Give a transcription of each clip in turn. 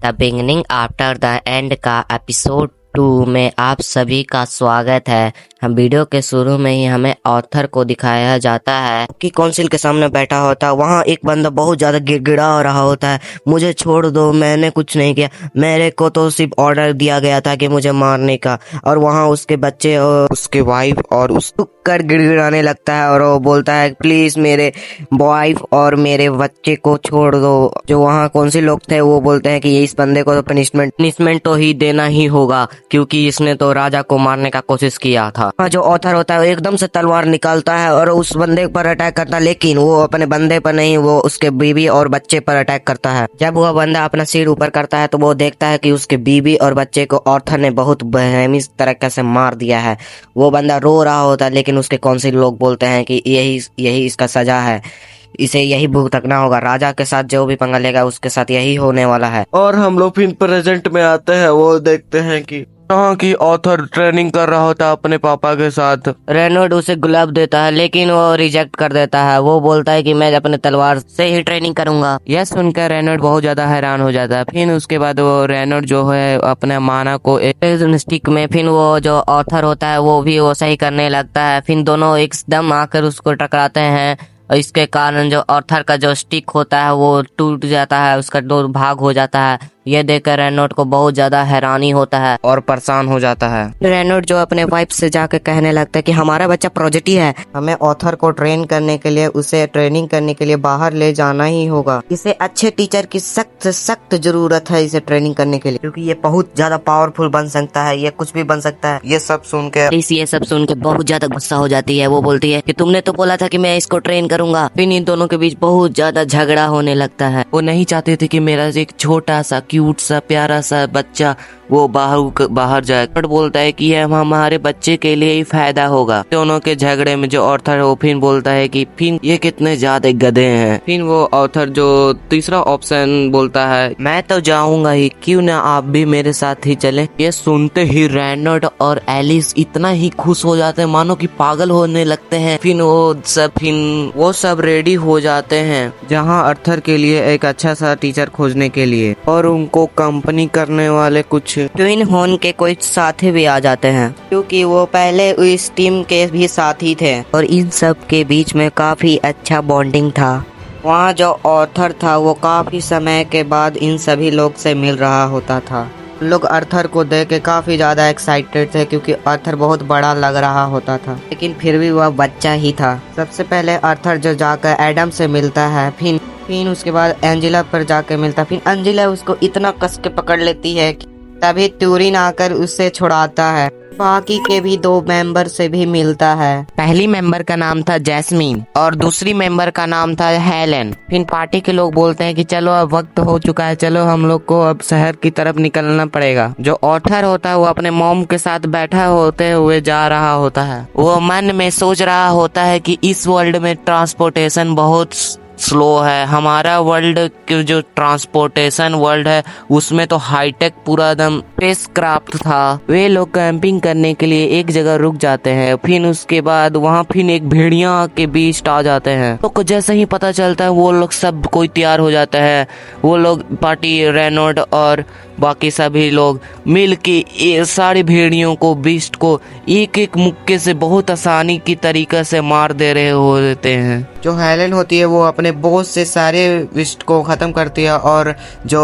The beginning after the end का episode 2 में आप सभी का स्वागत है। हम वीडियो के शुरू में ही हमें ऑथर को दिखाया जाता है कि काउंसिल के सामने बैठा होता है। वहाँ एक बंदा बहुत ज्यादा गिड़गिड़ा रहा होता है, मुझे छोड़ दो, मैंने कुछ नहीं किया, मेरे को तो सिर्फ ऑर्डर दिया गया था कि मुझे मारने का। और वहाँ उसके बच्चे और उसके वाइफ और उसको कर गिड़गिड़ाने लगता है और वो बोलता है प्लीज मेरे वाइफ और मेरे बच्चे को छोड़ दो। जो वहाँ काउंसिल लोग थे वो बोलते हैं कि इस बंदे को तो पनिशमेंट तो ही देना ही होगा क्योंकि इसने तो राजा को मारने का कोशिश किया था। जो ऑथर होता है वो एकदम से तलवार निकालता है और उस बंदे पर अटैक करता है, लेकिन वो अपने बंदे पर नहीं, वो उसके बीवी और बच्चे पर अटैक करता है। जब वह बंदा अपना सिर ऊपर करता है तो वो देखता है कि उसके बीवी और बच्चे को ऑथर ने बहुत बेरहमी तरीके से मार दिया है। वो बंदा रो रहा होता है, लेकिन उसके काउंसिल लोग बोलते हैं कि यही इसका सजा है, इसे यही भुगतना होगा, राजा के साथ जो भी पंगा लेगा उसके साथ यही होने वाला है। और हम लोग फिर प्रेजेंट में आते हैं, वो देखते हैं कि यहाँ की ऑथर ट्रेनिंग कर रहा होता है अपने पापा के साथ। रेनोल्ड उसे गुलाब देता है लेकिन वो रिजेक्ट कर देता है। वो बोलता है कि मैं अपने तलवार से ही ट्रेनिंग करूंगा। यह सुनकर रेनोल्ड बहुत ज्यादा हैरान हो जाता है। फिर उसके बाद वो रेनोल्ड जो है अपने माना को एक स्टिक में फिर वो जो ऑथर होता है वो भी वो सही करने लगता है। फिर दोनों एकदम आकर उसको टकराते हैं। इसके कारण जो ऑथर का जो स्टिक होता है वो टूट जाता है, उसका दो भाग हो जाता है। ये देखकर रेनोल्ड को बहुत ज्यादा हैरानी होता है और परेशान हो जाता है। रेनोल्ड जो अपने वाइफ से जाकर कहने लगता है कि हमारा बच्चा प्रोजेक्टी है, हमें ऑथर को ट्रेन करने के लिए, उसे ट्रेनिंग करने के लिए बाहर ले जाना ही होगा। इसे अच्छे टीचर की सख्त जरूरत है इसे ट्रेनिंग करने के लिए, क्योंकि ये बहुत ज्यादा पावरफुल बन सकता है, ये कुछ भी बन सकता है। ये सब सुन के ये सब सुन के बहुत ज्यादा गुस्सा हो जाती है। वो बोलती है कि तुमने तो बोला था कि मैं इसको ट्रेन करूंगा। फिर इन दोनों के बीच बहुत ज्यादा झगड़ा होने लगता है। वो नहीं चाहते थे कि मेरा एक छोटा सा क्यूट सा प्यारा सा बच्चा वो बाहर जाए। बट बोलता है कि यह हमारे बच्चे के लिए ही फायदा होगा। दोनों के झगड़े में जो ऑथर वो फिर बोलता है कि फिर ये कितने ज्यादा गधे हैं। फिर वो ऑथर जो तीसरा ऑप्शन बोलता है मैं तो जाऊंगा ही, क्यों ना आप भी मेरे साथ ही चले। ये सुनते ही रेनोल्ड और एलिस इतना ही खुश हो जाते हैं मानो कि पागल होने लगते हैं। फिर वो सब रेडी हो जाते हैं जहाँ आर्थर के लिए एक अच्छा सा टीचर खोजने के लिए, और उनको कंपनी करने वाले कुछ ट्विन होन के कोई साथी भी आ जाते हैं क्योंकि वो पहले इस टीम के भी साथी थे और इन सब के बीच में काफी अच्छा बॉन्डिंग था। वहाँ जो ऑथर था वो काफी समय के बाद इन सभी लोग से मिल रहा होता था। लोग आर्थर को देख के काफी ज्यादा एक्साइटेड थे क्योंकि आर्थर बहुत बड़ा लग रहा होता था, लेकिन फिर भी वह बच्चा ही था। सबसे पहले आर्थर जो जाकर एडम से मिलता है, फिर उसके बाद एंजेला पर जाकर मिलता है। फिर एंजेला उसको इतना कस के पकड़ लेती है कि तभी ट्यूरिन आकर उसे छुड़ाता है। बाकी के भी 2 मेंबर से भी मिलता है। पहली मेंबर का नाम था जैस्मीन और दूसरी मेंबर का नाम था हेलेन। फिर पार्टी के लोग बोलते हैं कि चलो अब वक्त हो चुका है, चलो हम लोग को अब शहर की तरफ निकलना पड़ेगा। जो ऑथर होता है वो अपने मॉम के साथ बैठा होते हुए जा रहा होता है। वो मन में सोच रहा होता है कि इस वर्ल्ड में ट्रांसपोर्टेशन बहुत स्लो है। हमारा वर्ल्ड के जो ट्रांसपोर्टेशन वर्ल्ड है उसमें तो हाईटेक पूरा एकदम स्पेस क्राफ्ट था। वे लोग कैंपिंग करने के लिए एक जगह रुक जाते हैं। फिर उसके बाद वहाँ फिर एक भेड़िया के बीच आ जाते हैं। तो जैसे ही पता चलता है वो लोग सब कोई तैयार हो जाता है। वो लोग पार्टी रेनोल्ड और बाकी सभी लोग मिल के सारी भेड़ियों को, बीस्ट को एक एक मुक्के से बहुत आसानी की तरीके से मार दे रहे होते हैं। जो हेलेन होती है वो अपने बॉस से सारे विस्ट को खत्म करती है और जो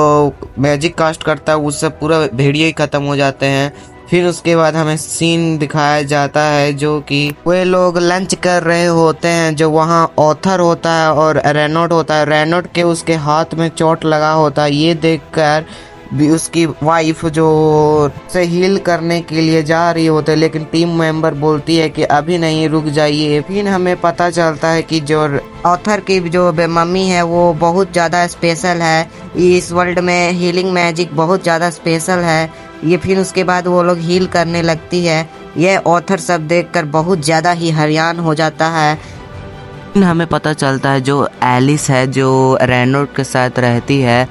मैजिक कास्ट करता है उससे पूरा भेड़िया ही खत्म हो जाते हैं। फिर उसके बाद हमें सीन दिखाया जाता है जो कि वे लोग लंच कर रहे होते हैं। जो वहाँ ऑथर होता है और रेनोल्ड होता है। रेनोल्ड के उसके हाथ में चोट लगा होता है। ये देखकर भी उसकी वाइफ जो से हील करने के लिए जा रही होती है, लेकिन टीम मेंबर बोलती है कि अभी नहीं, रुक जाइए। फिर हमें पता चलता है कि जो ऑथर की जो मम्मी है वो बहुत ज़्यादा स्पेशल है। इस वर्ल्ड में हीलिंग मैजिक बहुत ज़्यादा स्पेशल है। ये फिर उसके बाद वो लोग हील करने लगती है। ये ऑथर सब देखकर बहुत ज़्यादा ही हैरान हो जाता है। हमें पता चलता है जो एलिस है जो रेनोल्ड के साथ रहती है,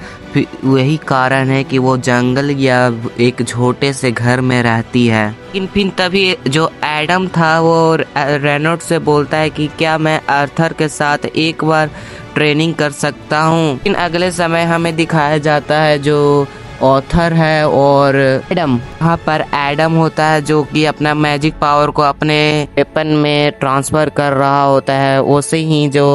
वही कारण है कि वो जंगल या एक छोटे से घर में रहती है। लेकिन फिर तभी जो एडम था वो रेनोल्ड से बोलता है कि क्या मैं आर्थर के साथ एक बार ट्रेनिंग कर सकता हूँ। लेकिन अगले समय हमें दिखाया जाता है जो ऑथर है और एडम। यहाँ पर एडम होता है जो कि अपना मैजिक पावर को अपने वेपन में ट्रांसफर कर रहा होता है। वैसे ही जो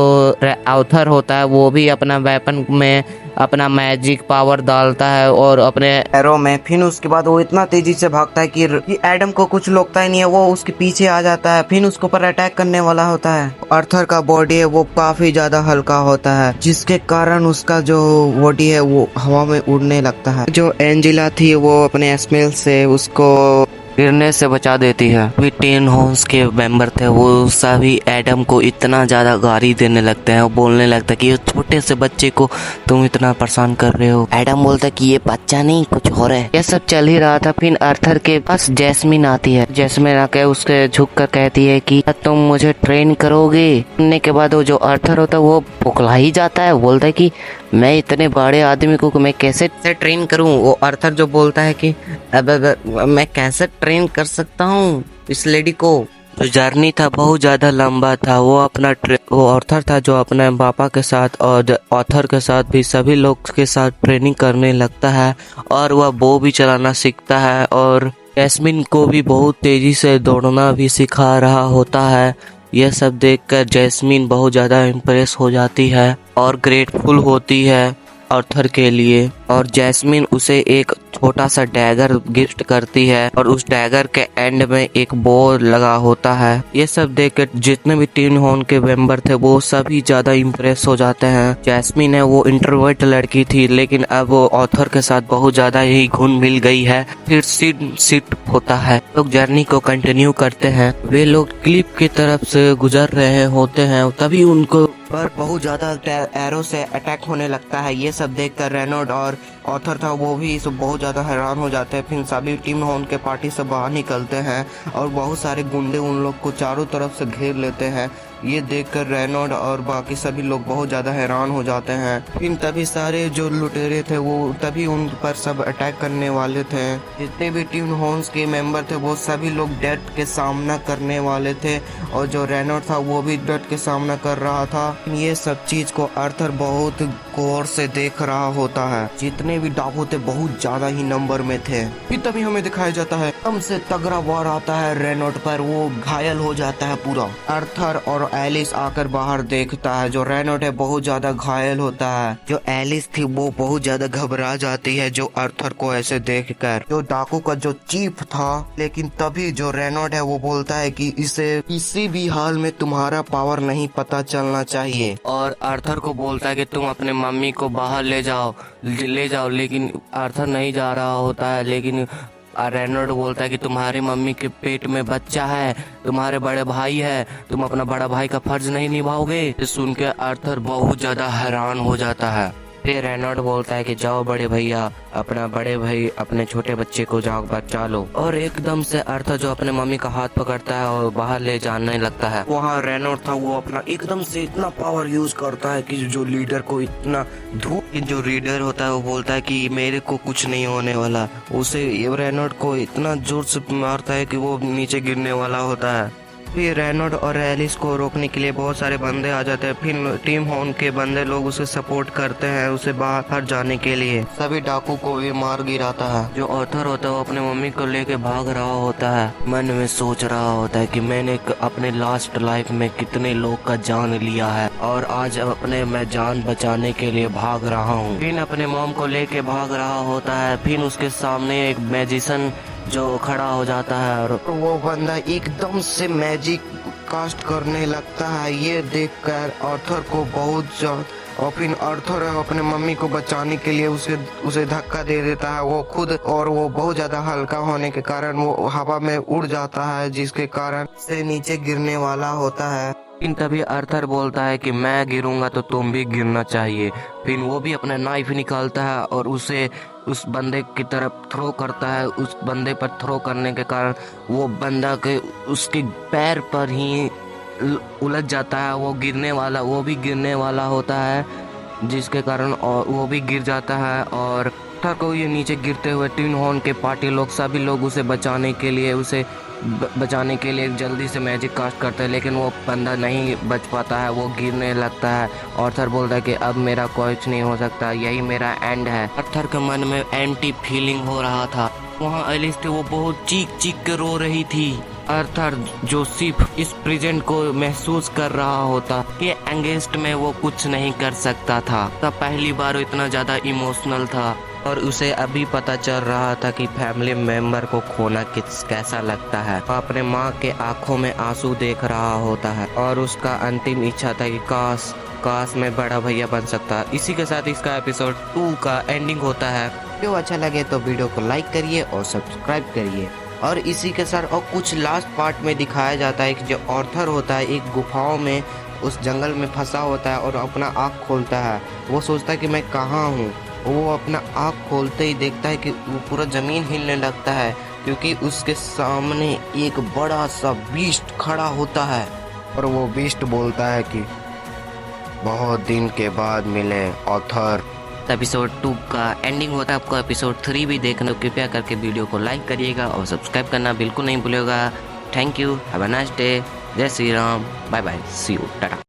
ऑथर होता है वो भी अपना वेपन में अपना मैजिक पावर डालता है और अपने एरो में। फिर उसके बाद वो इतना तेजी से भागता है कि एडम को कुछ लगता ही नहीं है, वो उसके पीछे आ जाता है। फिर उसके ऊपर अटैक करने वाला होता है। आर्थर का बॉडी है वो काफी ज्यादा हल्का होता है, जिसके कारण उसका जो बॉडी है वो हवा में उड़ने लगता है। जो एंजेला थी वो अपने स्मेल से उसको गिरने से बचा देती है। भी टीन हॉर्न्स के मेंबर थे वो सभी एडम को इतना ज्यादा गाली देने लगते हैं और बोलने लगता है कि ये छोटे से बच्चे को तुम इतना परेशान कर रहे हो। एडम बोलता है कि ये बच्चा नहीं कुछ और है। यह सब चल ही रहा था। फिर आर्थर के पास जैस्मिन आती है। जैस्मिन आके उसके झुक कर कहती है कि तुम मुझे ट्रेन करोगे। सुनने के बाद वो जो आर्थर होता है वो पुकला ही जाता है, बोलता है कि मैं इतने बड़े आदमी को मैं कैसे ट्रेन करूं। वो आर्थर जो बोलता है कि अब मैं कैसे ट्रेन कर सकता हूं इस लेडी को। जो जर्नी था बहुत ज्यादा लंबा था। वो आर्थर था जो अपने पापा के साथ और ऑथर के साथ भी सभी लोग के साथ ट्रेनिंग करने लगता है और वह बो भी चलाना सीखता है और जैस्मिन को भी बहुत तेजी से दौड़ना भी सिखा रहा होता है। यह सब देखकर जैस्मिन बहुत ज़्यादा इम्प्रेस हो जाती है और ग्रेटफुल होती है आर्थर के लिए। और जैस्मिन उसे एक छोटा सा डैगर गिफ्ट करती है और उस डैगर के एंड में एक बो लगा होता है। ये सब देखकर जितने भी टीन हॉर्न के मेंबर थे वो सभी ज्यादा इम्प्रेस हो जाते हैं। जैस्मिन है वो इंट्रोवर्ट लड़की थी, लेकिन अब वो ऑथर के साथ बहुत ज्यादा ही घुल मिल गई है। फिर सीट होता है। लोग जर्नी को कंटिन्यू करते हैं। वे लोग क्लिप की तरफ से गुजर रहे होते हैं, तभी उनको पर बहुत ज्यादा एरो से अटैक होने लगता है। ये सब देखकर रेनॉल्ड और ऑथर था वो भी सब बहुत ज्यादा हैरान हो जाते हैं। फिर सभी टीम हॉर्न के पार्टी से बाहर निकलते हैं और बहुत सारे गुंडे उन लोग को चारों तरफ से घेर लेते हैं। ये देखकर रेनॉल्ड और बाकी सभी लोग बहुत ज्यादा हैरान हो जाते हैं। फिर तभी सारे जो लुटेरे थे वो तभी उन पर सब अटैक करने वाले थे। जितने भी टीम हॉर्न्स के मेंबर थे वो सभी लोग डेथ के सामना करने वाले थे और जो रेनॉल्ड था वो भी डेथ के सामना कर रहा था। ये सब चीज को आर्थर बहुत गौर से देख रहा होता है। जितने भी डाकू थे बहुत ज्यादा ही नंबर में थे। फिर तभी हमें दिखाया जाता है हमसे तगड़ा वार आता है रेनॉल्ड पर, वो घायल हो जाता है पूरा। आर्थर और एलिस आकर बाहर देखता है। जो रेनॉल्ड है बहुत ज्यादा घायल होता है। जो एलिस थी वो बहुत ज्यादा घबरा जाती है जो आर्थर को ऐसे देखकर। जो डाकू का जो चीफ था, लेकिन तभी जो रेनॉल्ड है वो बोलता है कि इसे किसी भी हाल में तुम्हारा पावर नहीं पता चलना चाहिए और आर्थर को बोलता है कि तुम अपने मम्मी को बाहर ले जाओ। लेकिन आर्थर नहीं जा रहा होता है। लेकिन रेनॉल्ड बोलता है कि तुम्हारी मम्मी के पेट में बच्चा है, तुम्हारे बड़े भाई है, तुम अपना बड़ा भाई का फर्ज नहीं निभाओगे। सुन के आर्थर बहुत ज्यादा हैरान हो जाता है। फिर रेनॉल्ड बोलता है कि जाओ बड़े भैया, अपना बड़े भाई अपने छोटे बच्चे को जाओ बचा लो। और एकदम से आर्थर जो अपने मम्मी का हाथ पकड़ता है और बाहर ले जाने लगता है। वहाँ रेनॉल्ड था वो अपना एकदम से इतना पावर यूज करता है कि जो लीडर को इतना जो लीडर होता है वो बोलता है कि मेरे को कुछ नहीं होने वाला। उसे रेनॉल्ड को इतना जोर से मारता है कि वो नीचे गिरने वाला होता है। फिर रेनॉल्ड और एलिस को रोकने के लिए बहुत सारे बंदे आ जाते हैं। फिर टीम हॉर्न के बंदे लोग उसे सपोर्ट करते हैं उसे बाहर जाने के लिए। सभी डाकू को भी मार गिराता है। जो ऑथर होता है वो अपने मम्मी को लेके भाग रहा होता है। मन में सोच रहा होता है कि मैंने अपने लास्ट लाइफ में कितने लोग का जान लिया है और आज अपने मैं जान बचाने के लिए भाग रहा हूँ। फिर अपने मॉम को लेके भाग रहा होता है। फिर उसके सामने एक मैजिशियन जो खड़ा हो जाता है और वो बंदा एकदम से मैजिक कास्ट करने लगता है। ये देखकर आर्थर को बहुत और फिर आर्थर अपने मम्मी को बचाने के लिए उसे धक्का दे देता है वो खुद, और वो बहुत ज्यादा हल्का होने के कारण वो हवा में उड़ जाता है, जिसके कारण से नीचे गिरने वाला होता है। लेकिन तभी आर्थर बोलता है कि मैं गिरूंगा तो तुम भी गिरना चाहिए। फिर वो भी अपना नाइफ निकालता है और उसे उस बंदे की तरफ थ्रो करता है। उस बंदे पर थ्रो करने के कारण वो बंदा के उसके पैर पर ही उलझ जाता है। वो भी गिरने वाला होता है, जिसके कारण वो भी गिर जाता है। और आर्थर को ये नीचे गिरते हुए टीन हॉर्न के पार्टी लोग सभी लोग उसे बचाने के लिए उसे बचाने के लिए जल्दी से मैजिक कास्ट करता है, लेकिन वो बंदा नहीं बच पाता है, वो गिरने लगता है। ऑर्थर बोलता है कि अब मेरा कुछ नहीं हो सकता, यही मेरा एंड है। ऑर्थर के मन में एंटी फीलिंग हो रहा था। वहाँ एलिस थी, वो बहुत चीख चीख के रो रही थी। आर्थर जो सिर्फ इस प्रेजेंट को महसूस कर रहा होता कि एंगेस्ट में वो कुछ नहीं कर सकता था। तब पहली बार वो इतना ज्यादा इमोशनल था और उसे अभी पता चल रहा था कि फैमिली मेंबर को खोना कैसा लगता है। वो अपने माँ के आंखों में आंसू देख रहा होता है और उसका अंतिम इच्छा था कि काश मैं बड़ा भैया बन सकता। इसी के साथ इसका एपिसोड 2 का एंडिंग होता है। वीडियो अच्छा लगे तो वीडियो को लाइक करिए और सब्सक्राइब करिए। और इसी के साथ और कुछ लास्ट पार्ट में दिखाया जाता है कि जो ऑर्थर होता है एक गुफाओं में उस जंगल में फंसा होता है और अपना आँख खोलता है। वो सोचता है कि मैं कहाँ हूँ। वो अपना आँख खोलते ही देखता है कि वो पूरा ज़मीन हिलने लगता है, क्योंकि उसके सामने एक बड़ा सा बीस्ट खड़ा होता है। और वो बीस्ट बोलता है कि बहुत दिन के बाद मिले ऑर्थर। एपिसोड 2 का एंडिंग होता है। आपको एपिसोड 3 भी देखना, कृपया करके वीडियो को लाइक करिएगा और सब्सक्राइब करना बिल्कुल नहीं भूलिएगा। Thank you, have a nice day, जय Shri Ram, bye bye, see you, Tata.